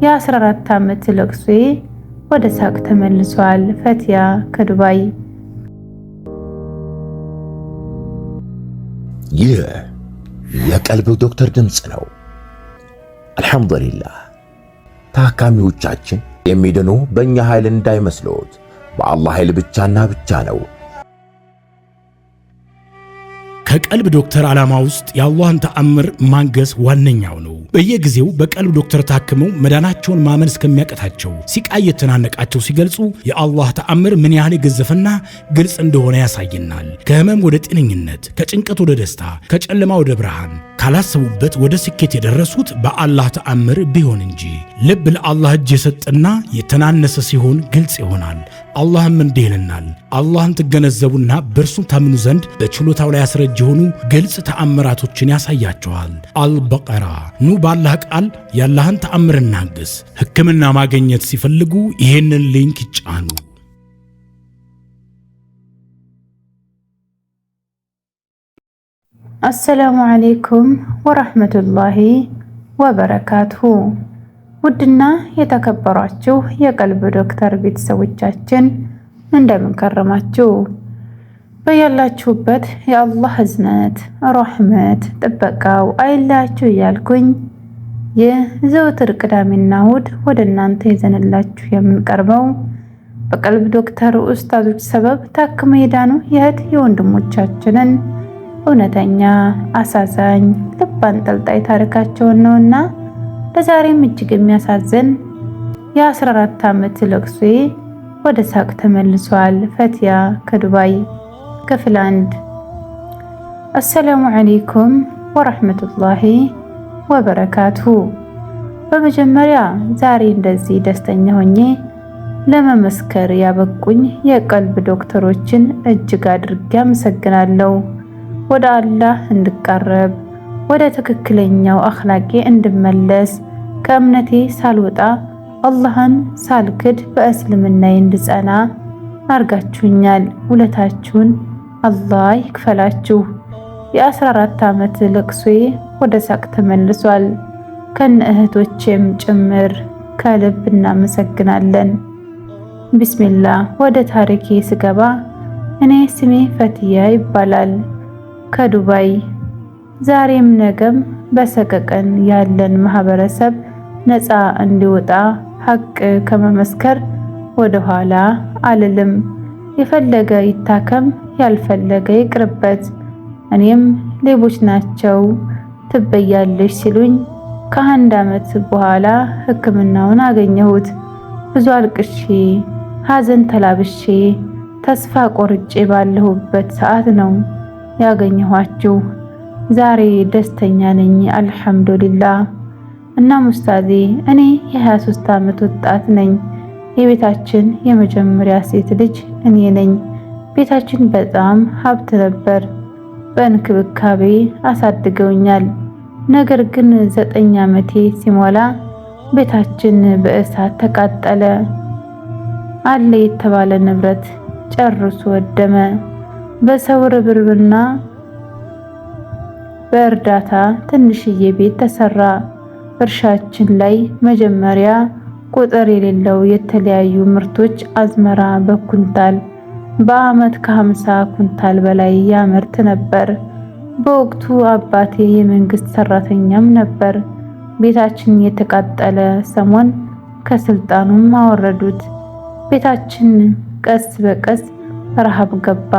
የ14 ዓመት ለቅሶዬ ወደ ሳቅ ተመልሷል። ፈቲያ ከዱባይ። ይህ የቀልብ ዶክተር ድምጽ ነው። አልሐምዱሊላህ። ታካሚዎቻችን የሚድኑ በእኛ ኃይል እንዳይመስሎት በአላህ ኃይል ብቻና ብቻ ነው። ከቀልብ ዶክተር ዓላማ ውስጥ የአላህን ተአምር ማንገስ ዋነኛው ነው። በየጊዜው በቀልብ ዶክተር ታክመው መዳናቸውን ማመን እስከሚያቀታቸው ሲቃይ የተናነቃቸው ሲገልጹ የአላህ ተአምር ምን ያህል የገዘፈና ግልጽ እንደሆነ ያሳየናል። ከህመም ወደ ጤነኝነት፣ ከጭንቀት ወደ ደስታ፣ ከጨለማ ወደ ብርሃን፣ ካላሰቡበት ወደ ስኬት የደረሱት በአላህ ተአምር ቢሆን እንጂ። ልብ ለአላህ እጅ የሰጠና የተናነሰ ሲሆን ግልጽ ይሆናል። አላህም እንዲህ ይለናል፣ አላህን ትገነዘቡና በእርሱ ታምኑ ዘንድ በችሎታው ላይ ያስረጅ የሆኑ ግልጽ ተአምራቶችን ያሳያቸዋል። አልበቀራ። ኑ ባላህ ቃል ያላህን ተአምር እናግስ። ሕክምና ማግኘት ሲፈልጉ ይሄንን ሊንክ ይጫኑ። አሰላሙ አለይኩም ወራህመቱላሂ ወበረካቱሁ። ውድና የተከበራችሁ የቀልብ ዶክተር ቤተሰቦቻችን እንደምን ከረማችሁ? በያላችሁበት የአላህ እዝነት፣ ረህመት፣ ጥበቃው አይላችሁ እያልኩኝ የዘወትር ቅዳሜና እሁድ ወደ እናንተ ይዘንላችሁ የምንቀርበው በቀልብ ዶክተር ኡስታዞች ሰበብ ታክመው የዳኑ የእህት የወንድሞቻችንን እውነተኛ አሳዛኝ ልብ አንጠልጣይ ታሪካቸውን ነውና ለዛሬም እጅግ የሚያሳዝን የ14 ዓመት ለቅሶዬ ወደ ሳቅ ተመልሷል። ፈቲያ ከዱባይ ክፍል 1። አሰላሙ አለይኩም ወራህመቱላሂ ወበረካቱሁ። በመጀመሪያ ዛሬ እንደዚህ ደስተኛ ሆኜ ለመመስከር ያበቁኝ የቀልብ ዶክተሮችን እጅግ አድርጌ አመሰግናለሁ። ወደ አላህ እንድቃረብ፣ ወደ ትክክለኛው አኽላቄ እንድመለስ፣ ከእምነቴ ሳልወጣ አላህን ሳልክድ በእስልምናዬ እንድጸና አርጋችሁኛል። ውለታችሁን አላህ ይክፈላችሁ። የ14 ዓመት ለቅሶዬ ወደ ሳቅ ተመልሷል። ከነ እህቶቼም ጭምር ከልብ እናመሰግናለን። ቢስሚላህ። ወደ ታሪኬ ስገባ እኔ ስሜ ፈቲያ ይባላል። ከዱባይ። ዛሬም ነገም በሰቀቀን ያለን ማህበረሰብ ነፃ እንዲወጣ ሐቅ ከመመስከር ወደ ኋላ አልልም። የፈለገ ይታከም፣ ያልፈለገ ይቅርበት። እኔም ሌቦች ናቸው ትበያለሽ ሲሉኝ ከአንድ ዓመት በኋላ ሕክምናውን አገኘሁት። ብዙ አልቅሼ ሐዘን ተላብሼ ተስፋ ቆርጬ ባለሁበት ሰዓት ነው ያገኘኋችሁ። ዛሬ ደስተኛ ነኝ አልሐምዱሊላህ። እና ሙስታዜ እኔ የ23 ዓመት ወጣት ነኝ። የቤታችን የመጀመሪያ ሴት ልጅ እኔ ነኝ። ቤታችን በጣም ሀብት ነበር። በእንክብካቤ አሳድገውኛል። ነገር ግን 9 ዓመቴ ሲሞላ ቤታችን በእሳት ተቃጠለ። አለ የተባለ ንብረት ጨርሶ ወደመ። በሰው ርብርብና በእርዳታ ትንሽዬ ቤት ተሰራ። እርሻችን ላይ መጀመሪያ ቁጥር የሌለው የተለያዩ ምርቶች አዝመራ በኩንታል በአመት ከ50 ኩንታል በላይ ያመርት ነበር። በወቅቱ አባቴ የመንግስት ሰራተኛም ነበር። ቤታችን የተቃጠለ ሰሞን ከስልጣኑም አወረዱት። ቤታችን ቀስ በቀስ ረሃብ ገባ።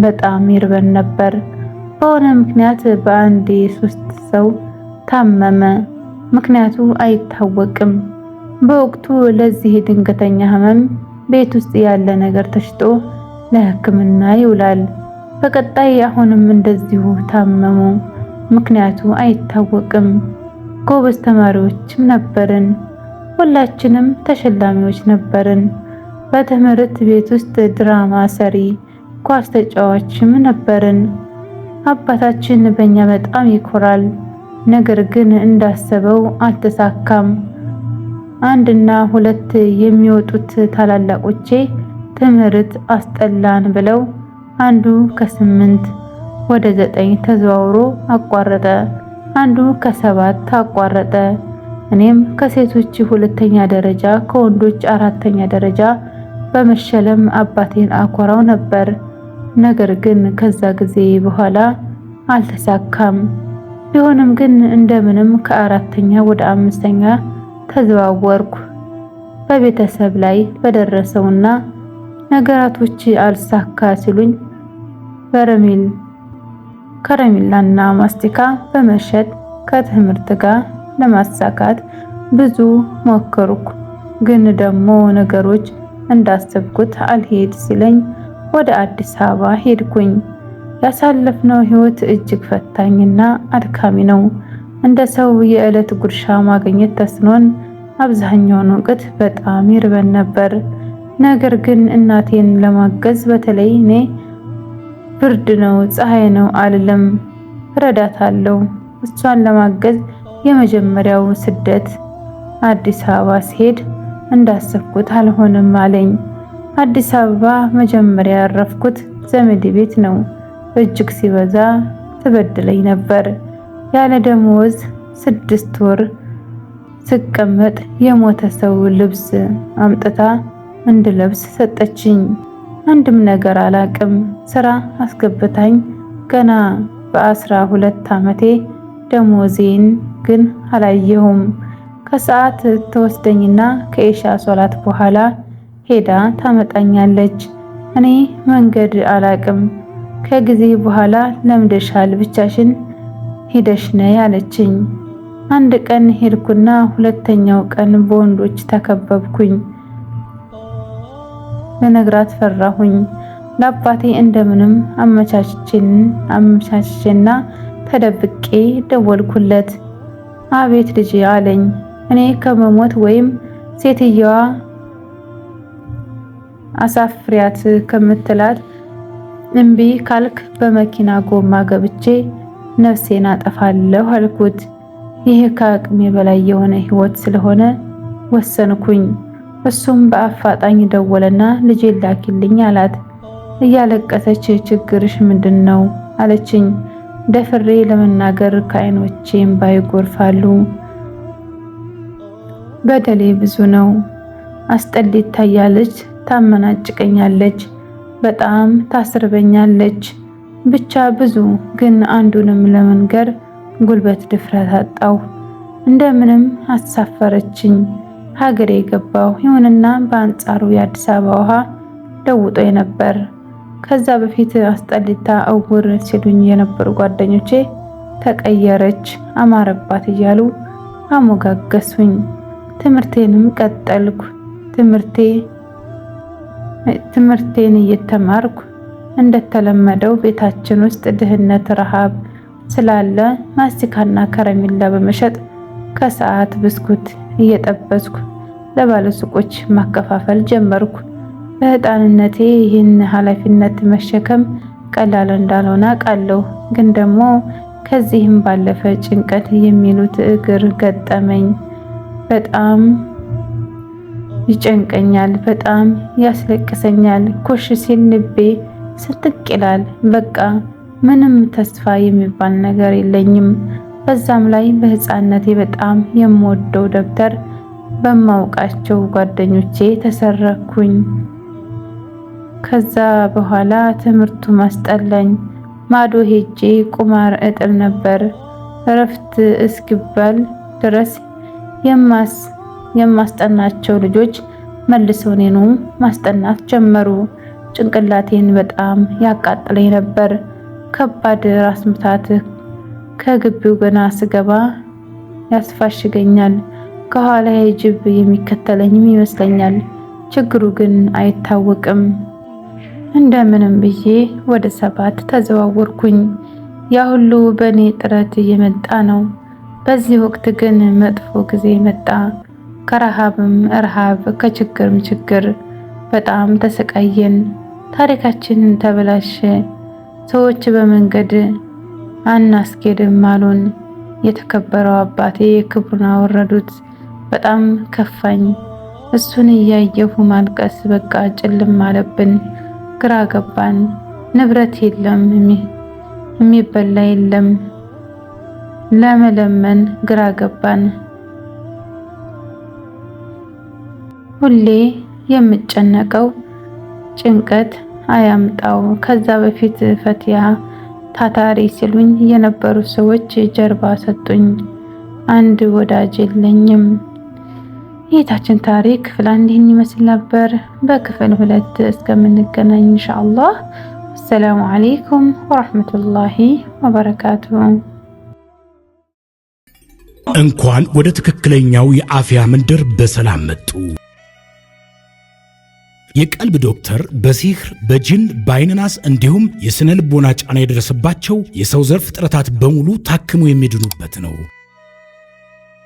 በጣም ይርበን ነበር። በሆነ ምክንያት በአንዴ 3 ሰው ታመመ። ምክንያቱ አይታወቅም። በወቅቱ ለዚህ ድንገተኛ ህመም ቤት ውስጥ ያለ ነገር ተሽጦ ለሕክምና ይውላል። በቀጣይ አሁንም እንደዚሁ ታመሙ። ምክንያቱ አይታወቅም። ጎበዝ ተማሪዎችም ነበርን። ሁላችንም ተሸላሚዎች ነበርን። በትምህርት ቤት ውስጥ ድራማ ሰሪ፣ ኳስ ተጫዋችም ነበርን። አባታችን በእኛ በጣም ይኮራል። ነገር ግን እንዳሰበው አልተሳካም። 1 እና 2 የሚወጡት ታላላቆቼ ትምህርት አስጠላን ብለው አንዱ ከ8 ወደ 9 ተዘዋውሮ አቋረጠ። አንዱ ከ7 አቋረጠ። እኔም ከሴቶች 2ኛ ደረጃ ከወንዶች 4ኛ ደረጃ በመሸለም አባቴን አኮራው ነበር። ነገር ግን ከዛ ጊዜ በኋላ አልተሳካም። ቢሆንም ግን እንደምንም ከ4ኛ ወደ 5ኛ ተዘዋወርኩ። በቤተሰብ ላይ በደረሰውና ነገራቶች አልሳካ ሲሉኝ ከረሜላና ማስቲካ በመሸጥ ከትምህርት ጋር ለማሳካት ብዙ ሞከርኩ። ግን ደግሞ ነገሮች እንዳሰብኩት አልሄድ ሲለኝ ወደ አዲስ አበባ ሄድኩኝ። ያሳለፍነው ህይወት እጅግ ፈታኝና አድካሚ ነው። እንደ ሰው የዕለት ጉርሻ ማግኘት ተስኖን አብዛኛውን ወቅት በጣም ይርበን ነበር። ነገር ግን እናቴን ለማገዝ በተለይ እኔ ብርድ ነው ፀሐይ ነው አልልም፣ ረዳታለሁ። እሷን ለማገዝ የመጀመሪያው ስደት አዲስ አበባ ሲሄድ እንዳሰብኩት አልሆነም አለኝ። አዲስ አበባ መጀመሪያ ያረፍኩት ዘመድ ቤት ነው። እጅግ ሲበዛ ትበድለኝ ነበር። ያለ ደሞዝ 6 ወር ስቀመጥ የሞተ ሰው ልብስ አምጥታ እንድለብስ ሰጠችኝ። አንድም ነገር አላቅም። ስራ አስገብታኝ ገና በ12 ዓመቴ ደሞዜን ግን አላየሁም። ከሰዓት ተወስደኝና ከኢሻ ሶላት በኋላ ሄዳ ታመጣኛለች። እኔ መንገድ አላቅም። ከጊዜ በኋላ ለምደሻል፣ ብቻሽን ሄደሽ ነይ አለችኝ። አንድ ቀን ሄድኩና 2ኛው ቀን በወንዶች ተከበብኩኝ። ለነግራት ፈራሁኝ። ለአባቴ እንደምንም አመቻችቼና ተደብቄ ደወልኩለት። አቤት ልጅ አለኝ። እኔ ከመሞት ወይም ሴትየዋ አሳፍሪያት ከምትላት እምቢ ካልክ በመኪና ጎማ ገብቼ ነፍሴን አጠፋለሁ አልኩት። ይሄ ከአቅሜ በላይ የሆነ ህይወት ስለሆነ ወሰንኩኝ። እሱም በአፋጣኝ ደወለና ልጄን ላኪልኝ አላት። እያለቀሰች ችግርሽ ምንድነው አለችኝ። ደፍሬ ለመናገር ከዓይኖቼ እንባ ይጎርፋሉ። በደሌ ብዙ ነው። አስጠሊት ታያለች፣ ታመናጭቀኛለች፣ በጣም ታስርበኛለች። ብቻ ብዙ። ግን አንዱንም ለመንገር ጉልበት ድፍረት አጣው። እንደምንም አሳፈረችኝ። ሀገሬ ገባሁ። ይሁንና በአንጻሩ የአዲስ አበባ ውሃ ለውጦ ነበር። ከዛ በፊት አስጠሊታ እውር ሲሉኝ የነበሩ ጓደኞቼ ተቀየረች፣ አማረባት እያሉ አሞጋገሱኝ። ትምህርቴንም ቀጠልኩ። ትምህርቴን እየተማርኩ እንደተለመደው ቤታችን ውስጥ ድህነት፣ ረሃብ ስላለ ማስቲካና ከረሜላ በመሸጥ ከሰዓት ብስኩት እየጠበስኩ ለባለሱቆች ማከፋፈል ጀመርኩ። በህፃንነቴ ይህን ኃላፊነት መሸከም ቀላል እንዳልሆነ አውቃለሁ። ግን ደግሞ ከዚህም ባለፈ ጭንቀት የሚሉት እግር ገጠመኝ። በጣም ይጨንቀኛል፣ በጣም ያስለቅሰኛል። ኮሽ ሲል ልቤ ስንጥቅ ይላል። በቃ ምንም ተስፋ የሚባል ነገር የለኝም። በዛም ላይ በህፃንነቴ በጣም የምወደው ደብተር በማውቃቸው ጓደኞቼ ተሰረኩኝ። ከዛ በኋላ ትምህርቱ ማስጠላኝ። ማዶ ሄጄ ቁማር እጥል ነበር። እረፍት እስኪባል ድረስ የማስጠናቸው ልጆች መልሰው እኔኑ ማስጠናት ጀመሩ። ጭንቅላቴን በጣም ያቃጥለኝ ነበር። ከባድ ራስ ምታት ከግቢው ገና ስገባ ያስፋሽገኛል። ከኋላ ጅብ የሚከተለኝም ይመስለኛል። ችግሩ ግን አይታወቅም። እንደምንም ብዬ ወደ 7 ተዘዋወርኩኝ። ያ ሁሉ በእኔ ጥረት እየመጣ ነው። በዚህ ወቅት ግን መጥፎ ጊዜ መጣ። ከረሃብም ረሃብ፣ ከችግርም ችግር። በጣም ተሰቃየን። ታሪካችን ተበላሸ። ሰዎች በመንገድ አናስኬድም አሉን። የተከበረው አባቴ ክብሩን አወረዱት። በጣም ከፋኝ። እሱን እያየሁ ማልቀስ በቃ ጭልም አለብን። ግራ ገባን። ንብረት የለም፣ የሚበላ የለም። ለመለመን ግራ ገባን። ሁሌ የምጨነቀው ጭንቀት አያምጣው። ከዛ በፊት ፈቲያ ታታሪ ሲሉኝ የነበሩ ሰዎች ጀርባ ሰጡኝ። አንድ ወዳጅ የለኝም። የታችን ታሪክ ክፍል 1 ይመስል ነበር። በክፍል 2 እስከምንገናኝ ኢንሻአላህ። አሰላሙ አለይኩም ወራህመቱላሂ ወበረካቱሁ። እንኳን ወደ ትክክለኛው የአፍያ መንደር በሰላም መጡ። የቀልብ ዶክተር በሲህር በጅን በአይንናስ እንዲሁም የስነ ልቦና ጫና የደረሰባቸው የሰው ዘር ፍጥረታት በሙሉ ታክሞ የሚድኑበት ነው።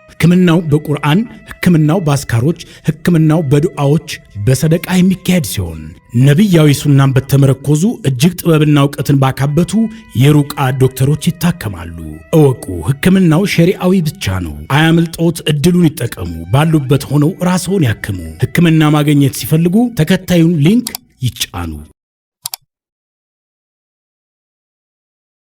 ሕክምናው በቁርአን፣ ሕክምናው በአስካሮች፣ ሕክምናው በዱዓዎች በሰደቃ የሚካሄድ ሲሆን ነቢያዊ ሱናን በተመረኮዙ እጅግ ጥበብና እውቀትን ባካበቱ የሩቃ ዶክተሮች ይታከማሉ። እወቁ፣ ሕክምናው ሸሪዓዊ ብቻ ነው። አያምልጦት፣ እድሉን ይጠቀሙ። ባሉበት ሆነው ራስዎን ያክሙ። ሕክምና ማግኘት ሲፈልጉ ተከታዩን ሊንክ ይጫኑ።